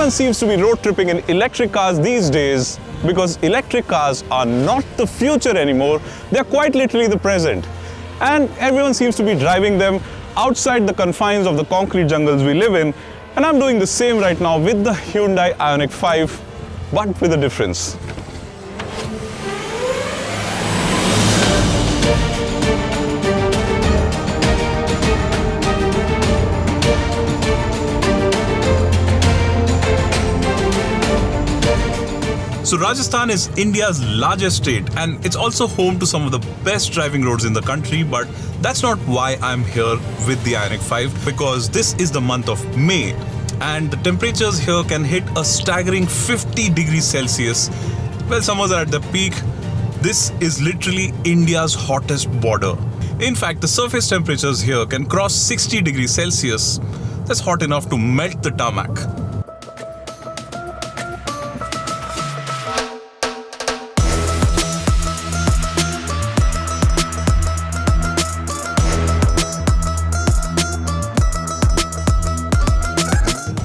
everyone seems to be road tripping in electric cars these days because electric cars are not the future anymore, they're quite literally the present. And everyone seems to be driving them outside the confines of the concrete jungles we live in, and I'm doing the same right now with the Hyundai IONIQ 5, but with a difference. So Rajasthan is India's largest state and it's also home to some of the best driving roads in the country, but that's not why I'm here with the IONIQ 5, because this is the month of May and the temperatures here can hit a staggering 50 degrees Celsius. Well, summers are at the peak. This is literally India's hottest border. In fact, the surface temperatures here can cross 60 degrees Celsius. That's hot enough to melt the tarmac.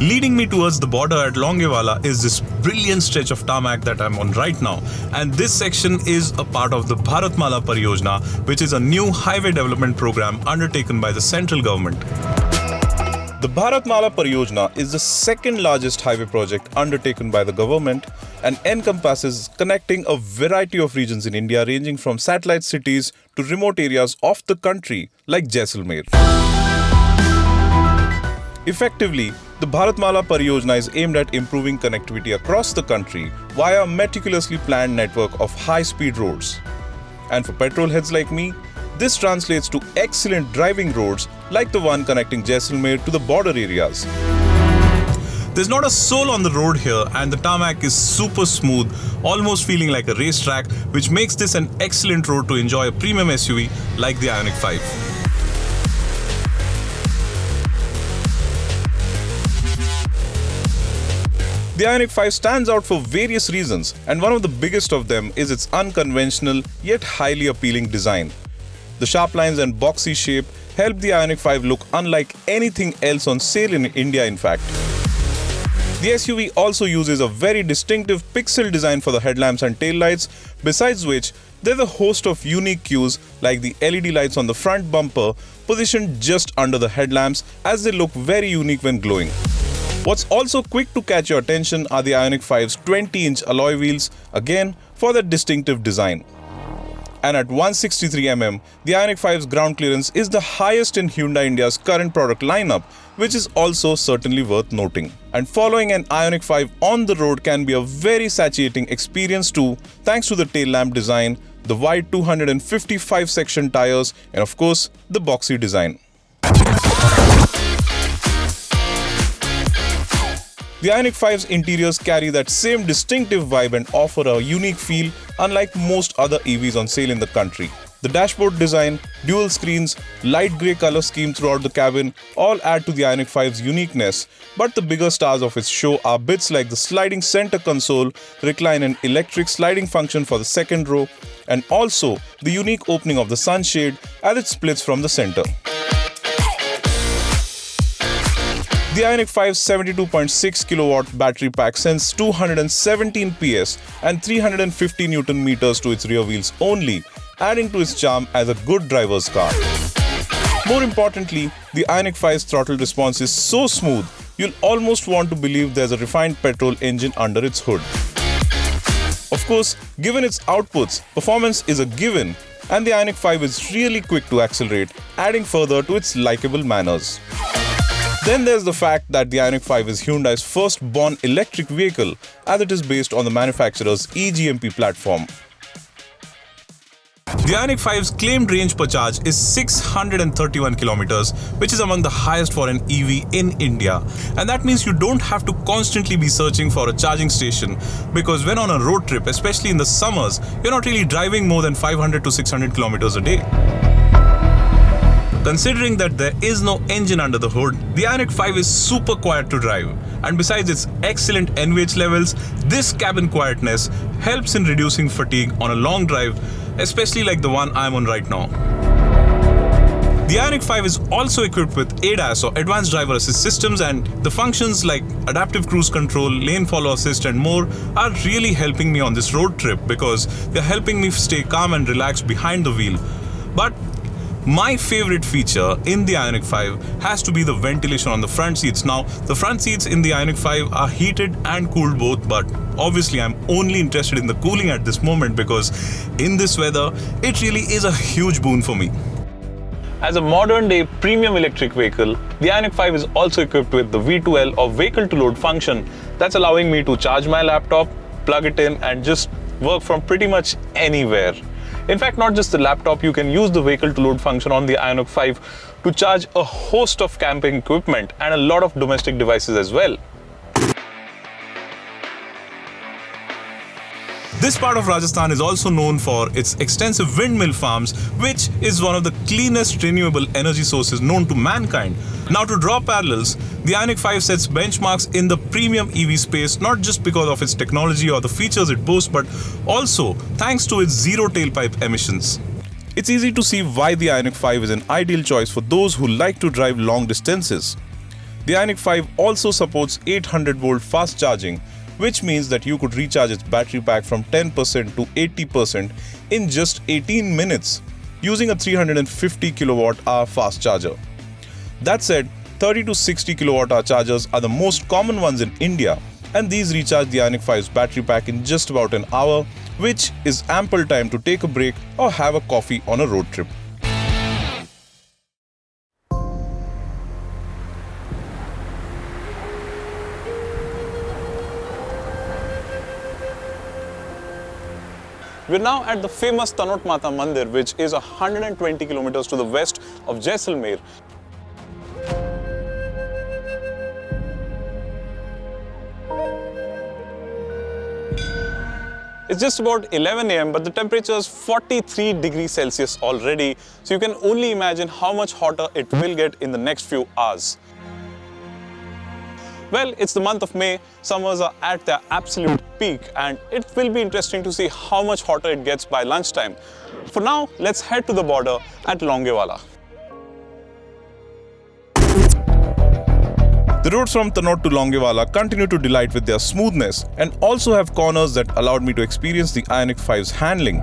Leading me towards the border at Longewala is this brilliant stretch of tarmac that I'm on right now. And this section is a part of the Bharatmala Pariyojana, which is a new highway development program undertaken by the central government. The Bharatmala Pariyojana is the second largest highway project undertaken by the government and encompasses connecting a variety of regions in India, ranging from satellite cities to remote areas of the country like Jaisalmer. Effectively, the Bharatmala Pariyojana is aimed at improving connectivity across the country via a meticulously planned network of high-speed roads. And for petrol heads like me, this translates to excellent driving roads like the one connecting Jaisalmer to the border areas. There's not a soul on the road here and the tarmac is super smooth, almost feeling like a racetrack, which makes this an excellent road to enjoy a premium SUV like the IONIQ 5. The IONIQ 5 stands out for various reasons, and one of the biggest of them is its unconventional yet highly appealing design. The sharp lines and boxy shape help the IONIQ 5 look unlike anything else on sale in India, in fact. The SUV also uses a very distinctive pixel design for the headlamps and taillights, besides which there's a host of unique cues like the LED lights on the front bumper positioned just under the headlamps, as they look very unique when glowing. What's also quick to catch your attention are the IONIQ 5's 20-inch alloy wheels, again for that distinctive design. And at 163mm, the IONIQ 5's ground clearance is the highest in Hyundai India's current product lineup, which is also certainly worth noting. And following an IONIQ 5 on the road can be a very satiating experience too, thanks to the tail lamp design, the wide 255-section tires, and of course, the boxy design. The IONIQ 5's interiors carry that same distinctive vibe and offer a unique feel unlike most other EVs on sale in the country. The dashboard design, dual screens, light grey color scheme throughout the cabin all add to the IONIQ 5's uniqueness, but the bigger stars of its show are bits like the sliding center console, recline and electric sliding function for the second row, and also the unique opening of the sunshade as it splits from the center. The IONIQ 5's 72.6 kW battery pack sends 217 PS and 350 Nm to its rear wheels only, adding to its charm as a good driver's car. More importantly, the IONIQ 5's throttle response is so smooth, you'll almost want to believe there's a refined petrol engine under its hood. Of course, given its outputs, performance is a given, and the IONIQ 5 is really quick to accelerate, adding further to its likable manners. Then there's the fact that the IONIQ 5 is Hyundai's first-born electric vehicle, as it is based on the manufacturer's eGMP platform. The IONIQ 5's claimed range per charge is 631 kilometers, which is among the highest for an EV in India. And that means you don't have to constantly be searching for a charging station, because when on a road trip, especially in the summers, you're not really driving more than 500 to 600 kilometers a day. Considering that there is no engine under the hood, the IONIQ 5 is super quiet to drive. And besides its excellent NVH levels, this cabin quietness helps in reducing fatigue on a long drive, especially like the one I'm on right now. The IONIQ 5 is also equipped with ADAS or Advanced Driver Assist Systems, and the functions like adaptive cruise control, lane follow assist and more are really helping me on this road trip because they're helping me stay calm and relaxed behind the wheel. But my favorite feature in the IONIQ 5 has to be the ventilation on the front seats. Now, the front seats in the IONIQ 5 are heated and cooled both, but obviously I'm only interested in the cooling at this moment because in this weather, it really is a huge boon for me. As a modern-day premium electric vehicle, the IONIQ 5 is also equipped with the V2L or vehicle-to-load function that's allowing me to charge my laptop, plug it in and just work from pretty much anywhere. In fact, not just the laptop, you can use the vehicle-to-load function on the IONIQ 5 to charge a host of camping equipment and a lot of domestic devices as well. This part of Rajasthan is also known for its extensive windmill farms, which is one of the cleanest renewable energy sources known to mankind. Now, to draw parallels, the IONIQ 5 sets benchmarks in the premium EV space not just because of its technology or the features it boasts, but also thanks to its zero tailpipe emissions. It's easy to see why the IONIQ 5 is an ideal choice for those who like to drive long distances. The IONIQ 5 also supports 800-volt fast charging, which means that you could recharge its battery pack from 10% to 80% in just 18 minutes using a 350 kWh fast charger. That said, 30 to 60 kWh chargers are the most common ones in India, and these recharge the IONIQ 5's battery pack in just about an hour, which is ample time to take a break or have a coffee on a road trip. We're now at the famous Tanot Mata Mandir, which is 120 kilometers to the west of Jaisalmer. It's just about 11 AM, but the temperature is 43 degrees Celsius already, so you can only imagine how much hotter it will get in the next few hours. Well, it's the month of May, summers are at their absolute peak, and it will be interesting to see how much hotter it gets by lunchtime. For now, let's head to the border at Longewala. The roads from Tanot to Longewala continue to delight with their smoothness and also have corners that allowed me to experience the IONIQ 5's handling.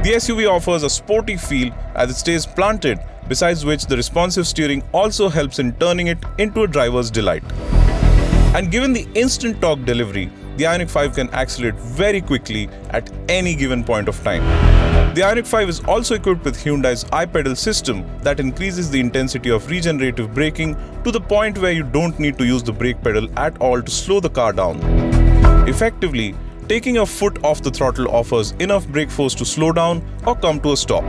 The SUV offers a sporty feel as it stays planted, besides which the responsive steering also helps in turning it into a driver's delight. And given the instant torque delivery, the IONIQ 5 can accelerate very quickly at any given point of time. The IONIQ 5 is also equipped with Hyundai's iPedal system that increases the intensity of regenerative braking to the point where you don't need to use the brake pedal at all to slow the car down. Effectively, taking a foot off the throttle offers enough brake force to slow down or come to a stop.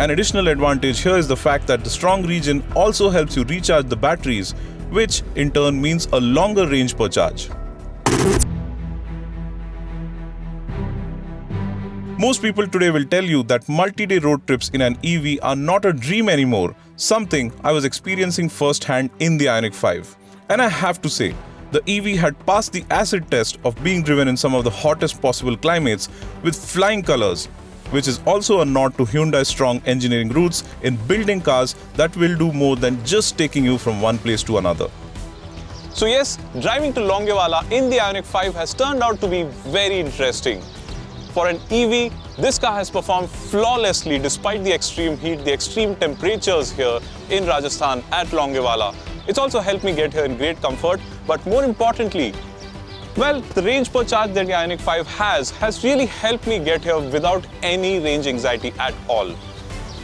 An additional advantage here is the fact that the strong regen also helps you recharge the batteries, which in turn means a longer range per charge. Most people today will tell you that multi-day road trips in an EV are not a dream anymore, something I was experiencing firsthand in the IONIQ 5. And I have to say, the EV had passed the acid test of being driven in some of the hottest possible climates with flying colors, which is also a nod to Hyundai's strong engineering roots in building cars that will do more than just taking you from one place to another. So yes, driving to Longewala in the IONIQ 5 has turned out to be very interesting. For an EV, this car has performed flawlessly despite the extreme heat, the extreme temperatures here in Rajasthan at Longewala. It's also helped me get here in great comfort, but more importantly, well, the range per charge that the IONIQ 5 has really helped me get here without any range anxiety at all.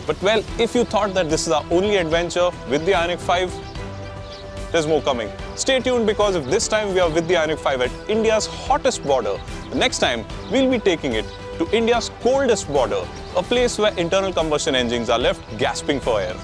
But well, if you thought that this is our only adventure with the IONIQ 5, there's more coming. Stay tuned, because if this time we are with the IONIQ 5 at India's hottest border, the next time we'll be taking it to India's coldest border, a place where internal combustion engines are left gasping for air.